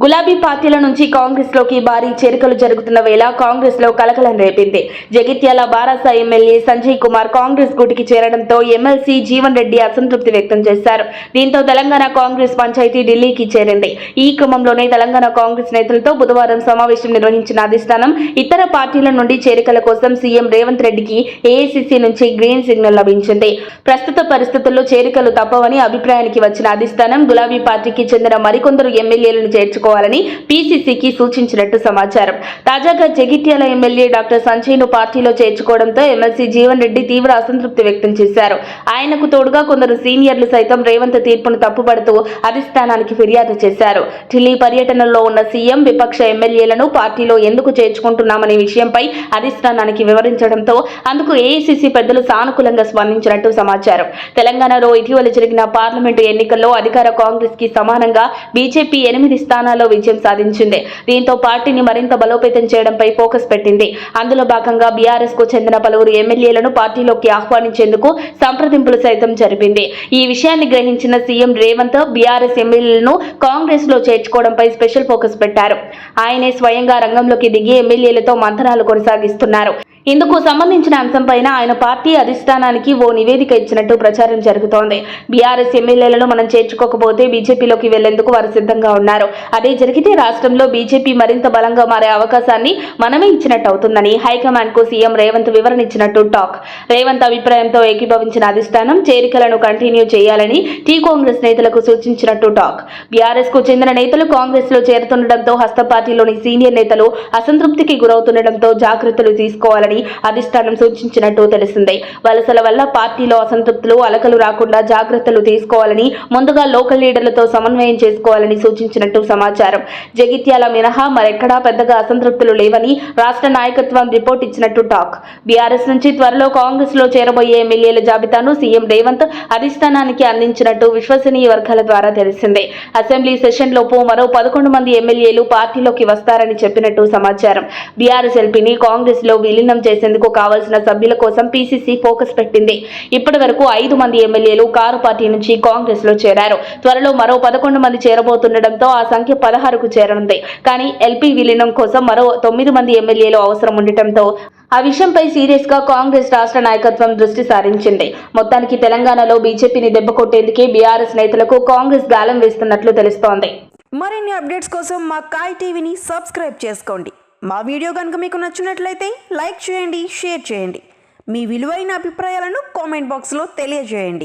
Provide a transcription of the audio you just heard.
గులాబీ పార్టీల నుంచి కాంగ్రెస్ లోకి భారీ చేరికలు జరుగుతున్న వేళ కాంగ్రెస్ లో కలకలం రేపింది. జగిత్యాల బారాస ఎమ్మెల్యే సంజయ్ కుమార్ కాంగ్రెస్ గూటికి చేరడంతో ఎమ్మెల్సీ జీవన్ రెడ్డి అసంతృప్తి వ్యక్తం చేశారు. దీంతో తెలంగాణ కాంగ్రెస్ పంచాయతీ ఢిల్లీకి చేరింది. ఈ క్రమంలోనే తెలంగాణ కాంగ్రెస్ నేతలతో బుధవారం సమావేశం నిర్వహించిన అధిష్టానం ఇతర పార్టీల నుండి చేరికల కోసం సీఎం రేవంత్ రెడ్డికి ఏఐసీసీ నుంచి గ్రీన్ సిగ్నల్ లభించింది. ప్రస్తుత పరిస్థితుల్లో చేరికలు తప్పవని అభిప్రాయానికి వచ్చిన అధిష్టానం గులాబీ పార్టీకి చెందిన మరికొందరు ఎమ్మెల్యేలను చేర్చుకోవాలని పీసీసీకి సూచించినట్టు సమాచారం. తాజాగా జగిత్యాల ఎమ్మెల్యే డాక్టర్ సంజయ్ ను పార్టీలో చేర్చుకోవడంతో ఎమ్మెల్సీ జీవన్ రెడ్డి తీవ్ర అసంతృప్తి వ్యక్తం చేశారు. ఆయనకు తోడుగా కొందరు సీనియర్లు సైతం రేవంత్ తీర్పును తప్పుపడుతూ అధిష్టానానికి ఫిర్యాదు చేశారు. ఢిల్లీ పర్యటనలో ఉన్న సీఎం విపక్ష ఎమ్మెల్యేలను పార్టీలో ఎందుకు చేర్చుకుంటున్నామనే విషయంపై అధిష్టానానికి వివరించడంతో అందుకు ఏఐసీసీ పెద్దలు సానుకూలంగా స్పందించినట్టు సమాచారం. తెలంగాణలో ఇటీవల జరిగిన పార్లమెంటు ఎన్నికల్లో అధికార కాంగ్రెస్ కి సమానంగా బీజేపీ 8 స్థానాల్లో విజయం సాధించింది. దీంతో పార్టీని మరింత బలోపేతం చేయడంపై ఫోకస్ పెట్టింది. అందులో భాగంగా బీఆర్ఎస్ కు చెందిన పలువురు ఎమ్మెల్యేలను పార్టీలోకి ఆహ్వానించేందుకు సంప్రదింపులు సైతం జరిపింది. ఈ విషయాన్ని గ్రహించిన సీఎం రేవంత్ బీఆర్ఎస్ ఎమ్మెల్యేలను కాంగ్రెస్ లో చేర్చుకోవడంపై స్పెషల్ ఫోకస్ పెట్టారు. ఆయనే స్వయంగా రంగంలోకి దిగి ఎమ్మెల్యేలతో మంతనాలు కొనసాగిస్తున్నారు. ఇందుకు సంబంధించిన అంశంపైన ఆయన పార్టీ అధిష్టానానికి ఓ నివేదిక ఇచ్చినట్టు ప్రచారం జరుగుతోంది. బీఆర్ఎస్ ఎమ్మెల్యేలను మనం చేర్చుకోకపోతే బీజేపీలోకి వెళ్లేందుకు వారు సిద్ధంగా ఉన్నారు. అదే జరిగితే రాష్ట్రంలో బీజేపీ మరింత బలంగా మారే అవకాశాన్ని మనమే ఇచ్చినట్టు అవుతుందని హైకమాండ్ కు సీఎం రేవంత్ వివరణ ఇచ్చినట్టు టాక్. రేవంత్ అభిప్రాయంతో ఏకీభవించిన అధిష్టానం చేరికలను కంటిన్యూ చేయాలని టీ కాంగ్రెస్ నేతలకు సూచించినట్టు టాక్. బీఆర్ఎస్ కు చెందిన నేతలు కాంగ్రెస్ లో చేరుతుండటంతో హస్త పార్టీలోని సీనియర్ నేతలు అసంతృప్తికి గురవుతుండటంతో జాగ్రత్తలు తీసుకోవాలని అధిష్టానం సూచించినట్టు తెలిసిందే. వలసల వల్ల పార్టీలో అసంతృప్తులు అలకలు రాకుండా జాగ్రత్తలు తీసుకోవాలని ముందుగా లోకల్ లీడర్లతో సమన్వయం చేసుకోవాలని సూచించినట్టు సమాచారం. జగిత్యాల మినహా మరెక్కడా పెద్దగా అసంతృప్తులు లేవని రాష్ట్ర నాయకత్వం రిపోర్ట్ ఇచ్చినట్టు టాక్. బీఆర్ఎస్ నుంచి త్వరలో కాంగ్రెస్ లో చేరబోయే ఎమ్మెల్యేల జాబితాను సీఎం రేవంత్ అధిష్టానానికి అందించినట్టు విశ్వసనీయ వర్గాల ద్వారా తెలిసిందే. అసెంబ్లీ సెషన్ లోపు మరో 11 మంది ఎమ్మెల్యేలు పార్టీలోకి వస్తారని చెప్పినట్టు సమాచారం. బీఆర్ఎస్ ఎల్పీని కాంగ్రెస్ లో విలీనం చేసేందుకు కావాల్సిన సభ్యుల కోసం పీసీసీ ఫోకస్ పెట్టింది. ఇప్పటి వరకు 5 మంది ఎమ్మెల్యేలు కారు పార్టీ నుంచి కాంగ్రెస్ లో చేరారు. త్వరలో మరో 11 మంది చేరబోతుండటంతో ఆ సంఖ్య 16కు చేరనుంది. కానీ ఎల్పీ విలీనం కోసం మరో 9 మంది ఎమ్మెల్యేలు అవసరం ఉండటంతో ఆ విషయంపై సీరియస్ గా కాంగ్రెస్ రాష్ట్ర నాయకత్వం దృష్టి సారించింది. మొత్తానికి తెలంగాణలో బీజేపీని దెబ్బకొట్టేందుకే బీఆర్ఎస్ నేతలకు కాంగ్రెస్ గాలం వేస్తున్నట్లు తెలుస్తోంది. మరిన్ని అప్డేట్స్ కోసం మా కాయ్ టీవీని సబ్స్క్రైబ్ చేసుకోండి. మా వీడియో కనుక మీకు నచ్చినట్లయితే లైక్ చేయండి, షేర్ చేయండి. మీ విలువైన అభిప్రాయాలను కామెంట్ బాక్స్లో తెలియజేయండి.